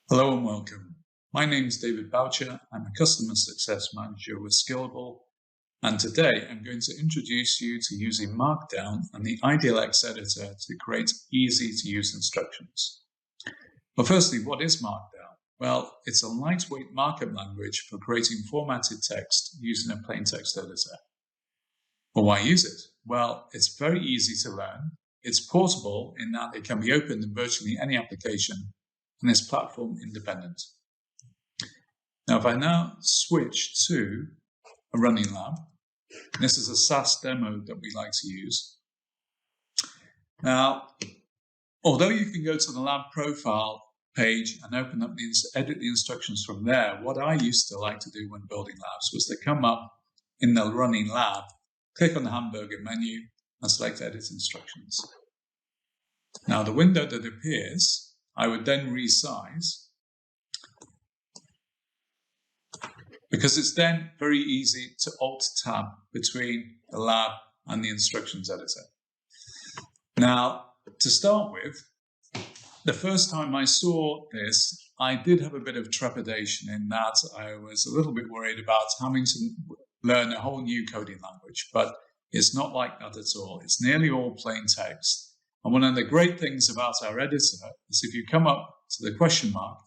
Hello and welcome. My name is David Boucher. I'm a Customer Success Manager with Skillable, and today I'm going to introduce you to using Markdown and the IdealX editor to create easy-to-use instructions. But firstly, what is Markdown? Well, it's a lightweight markup language for creating formatted text using a plain text editor. Well, why use it? Well, it's very easy to learn. It's portable in that it can be opened in virtually any application, and is platform independent. Now, if I now switch to a running lab, this is a SaaS demo that we like to use. Now, although you can go to the lab profile page and open up edit the instructions from there, what I used to like to do when building labs was to come up in the running lab, click on the hamburger menu, and select edit instructions. Now, the window that appears, I would then resize, because it's then very easy to Alt-tab between the lab and the instructions editor. Now, to start with, the first time I saw this, I did have a bit of trepidation in that I was a little bit worried about having to learn a whole new coding language, but it's not like that at all. It's nearly all plain text. And one of the great things about our editor is if you come up to the question mark,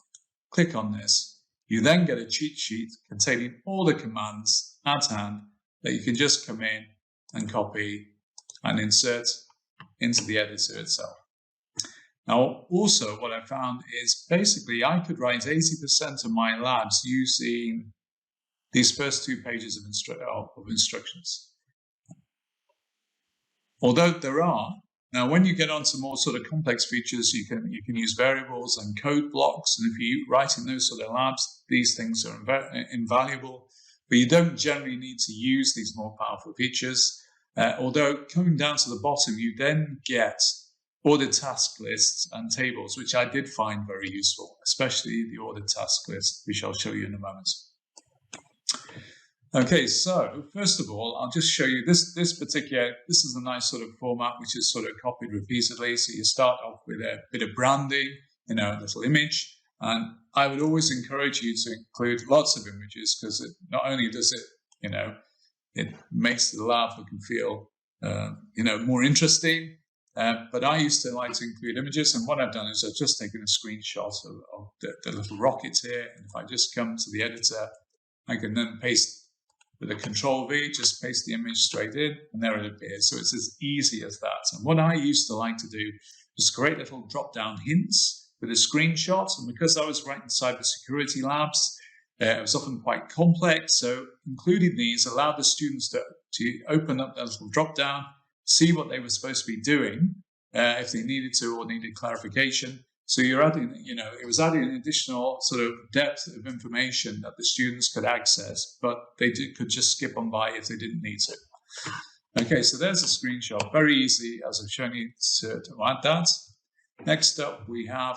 click on this, you then get a cheat sheet containing all the commands at hand that you can just come in and copy and insert into the editor itself. Now, also what I found is basically I could write 80% of my labs using these first 2 pages of instructions. Although there are, now, when you get onto more sort of complex features, you can use variables and code blocks, and if you write in those sort of labs, these things are invaluable. But you don't generally need to use these more powerful features. Although coming down to the bottom, you then get audit task lists and tables, which I did find very useful, especially the audit task list, which I'll show you in a moment. Okay, so first of all, I'll just show you this is a nice sort of format which is sort of copied repeatedly. So you start off with a bit of branding, a little image, and I would always encourage you to include lots of images because it not only does it, it makes the lab look and feel, more interesting, but I used to like to include images, and what I've done is I've just taken a screenshot of the little rocket here, and if I just come to the editor, I can then paste with a Control-V, just paste the image straight in, and there it appears. So it's as easy as that. And what I used to like to do was create little drop-down hints with a screenshot. And because I was writing cybersecurity labs, it was often quite complex. So including these allowed the students to open up that little drop-down, see what they were supposed to be doing if they needed to or needed clarification. So you're adding, it was adding an additional sort of depth of information that the students could access, but they could just skip on by if they didn't need to. Okay, so there's a screenshot. Very easy, as I've shown you, to add that. Next up, we have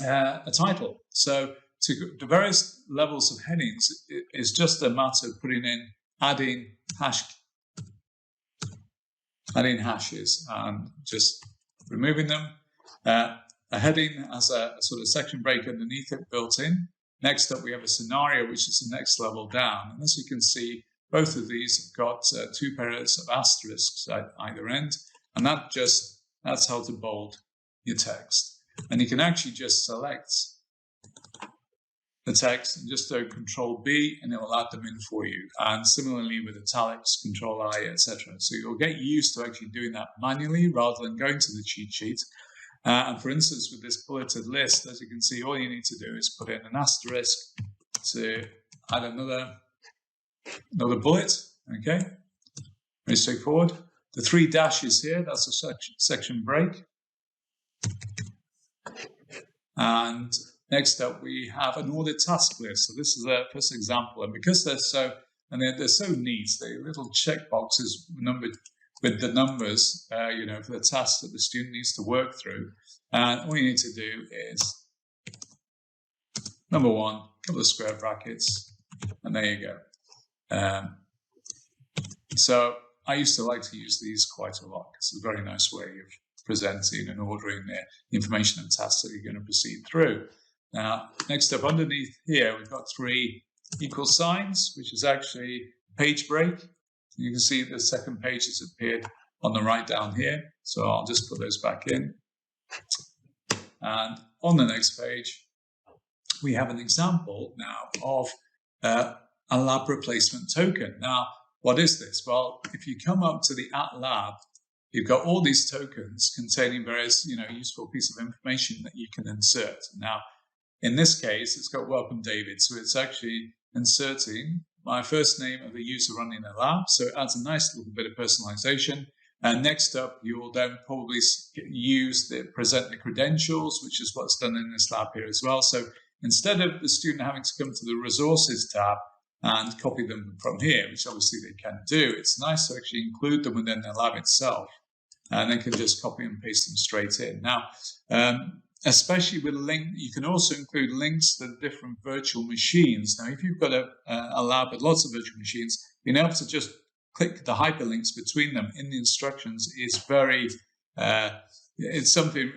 a title. So the various levels of headings is just a matter of putting in, adding hashes and just removing them. A heading has a sort of section break underneath it built in. Next up, we have a scenario, which is the next level down. And as you can see, both of these have got 2 pairs of asterisks at either end. And that's how to bold your text. And you can actually just select the text and just do Control-B, and it will add them in for you. And similarly with italics, Control-I, etc. So you'll get used to actually doing that manually rather than going to the cheat sheet. And for instance, with this bulleted list, as you can see, all you need to do is put in an asterisk to add another bullet. Okay, very straightforward. The 3 dashes here, that's a section break. And next up, we have an audit task list. So this is a first example, and because they're so neat, the little checkboxes numbered with the numbers, for the tasks that the student needs to work through. And all you need to do is, number 1, a couple of square brackets, and there you go. So I used to like to use these quite a lot. It's a very nice way of presenting and ordering the information and tasks that you're going to proceed through. Now, next up underneath here, we've got 3 equal signs, which is actually page break. You can see the second page has appeared on the right down here. So I'll just put those back in. And on the next page, we have an example now of a lab replacement token. Now, what is this? Well, if you come up to the at lab, you've got all these tokens containing various, useful pieces of information that you can insert. Now, in this case, it's got welcome David. So it's actually inserting my first name of the user running the lab. So it adds a nice little bit of personalization. And next up, you will then probably present the credentials, which is what's done in this lab here as well. So instead of the student having to come to the resources tab and copy them from here, which obviously they can do, it's nice to actually include them within the lab itself. And they can just copy and paste them straight in. Now, especially with a link, you can also include links to different virtual machines. Now, if you've got a lab with lots of virtual machines, being able to just click the hyperlinks between them in the instructions is very, it's something,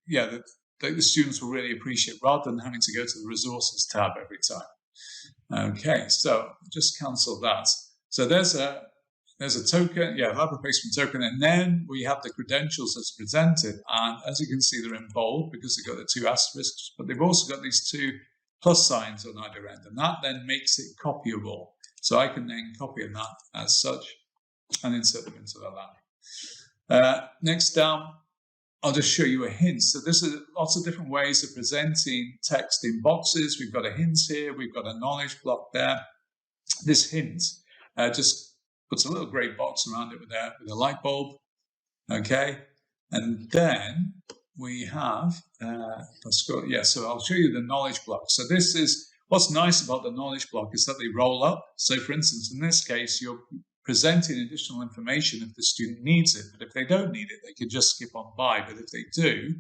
that the students will really appreciate rather than having to go to the resources tab every time. Okay, so just cancel that. So there's a token, lab replacement token, and then we have the credentials that's presented. And as you can see, they're in bold because they've got the 2 asterisks, but they've also got these 2 plus signs on either end, and that then makes it copyable. So I can then copy that as such and insert them into the lab. Next down, I'll just show you a hint. So this is lots of different ways of presenting text in boxes. We've got a hint here. We've got a knowledge block there. This hint just puts a little grey box around it with a light bulb. Okay. And then we have, so I'll show you the knowledge block. So this is, what's nice about the knowledge block is that they roll up. So for instance, in this case, you're presenting additional information if the student needs it, but if they don't need it, they can just skip on by. But if they do,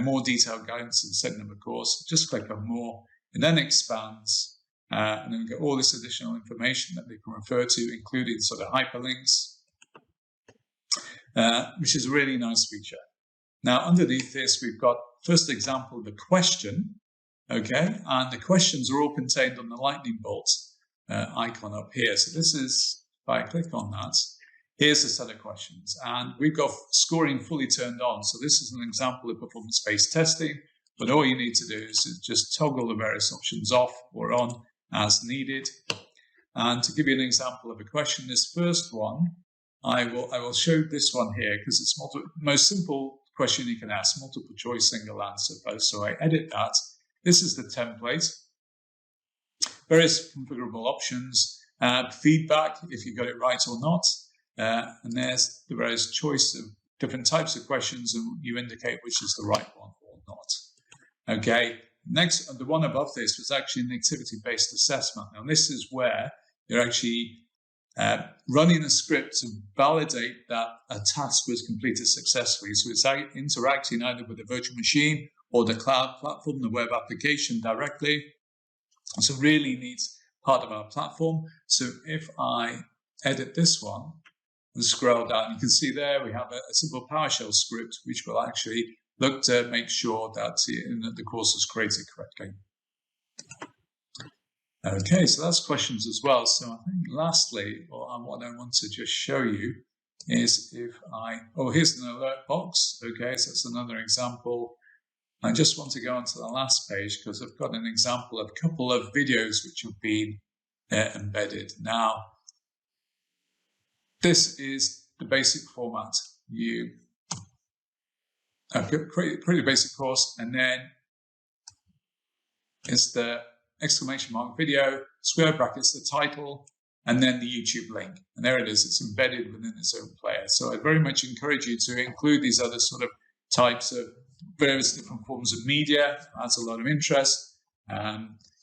more detailed guidance and setting up a course, just click on more, and then expands, and then get all this additional information that they can refer to, including sort of hyperlinks, which is a really nice feature. Now, underneath this, we've got first example of a question, okay, and the questions are all contained on the lightning bolt icon up here. So this is, if I click on that, here's a set of questions, and we've got scoring fully turned on. So this is an example of performance-based testing, but all you need to do is just toggle the various options off or on as needed. And to give you an example of a question, this first one, I will show this one here because it's most simple question you can ask, multiple choice, single answer both. So I edit that. This is the template, various configurable options, feedback if you got it right or not, and there's the various choice of different types of questions, and you indicate which is the right one or not. Okay, next, the one above this was actually an activity-based assessment. Now this is where you're actually running a script to validate that a task was completed successfully. So it's interacting either with the virtual machine or the cloud platform, the web application directly. It's a really neat part of our platform. So if I edit this one and scroll down, you can see there we have a simple PowerShell script which will actually look to make sure that the course is created correctly. Okay, so that's questions as well. So I think lastly, what I want to just show you is if here's an alert box. Okay, so that's another example. I just want to go on to the last page because I've got an example of a couple of videos which have been embedded. Now, this is the basic format. You create a basic course, and then it's the exclamation mark video, square brackets, the title, and then the YouTube link. And there it is. It's embedded within its own player. So I very much encourage you to include these other sort of types of various different forms of media. Adds a lot of interest.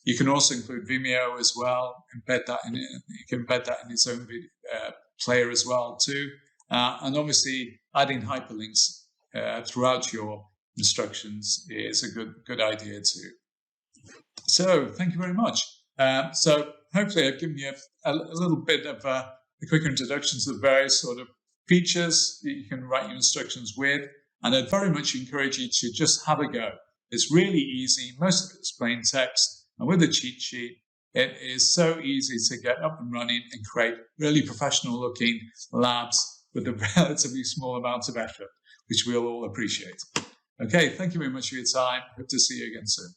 You can also include Vimeo as well. Embed that in it. You can embed that in its own player as well too. And obviously, adding hyperlinks throughout your instructions is a good idea too. So thank you very much. So hopefully I've given you a little bit of a quick introduction to the various sort of features that you can write your instructions with. And I'd very much encourage you to just have a go. It's really easy. Most of it's plain text. And with a cheat sheet, it is so easy to get up and running and create really professional looking labs with a relatively small amount of effort, which we'll all appreciate. Okay, thank you very much for your time. Hope to see you again soon.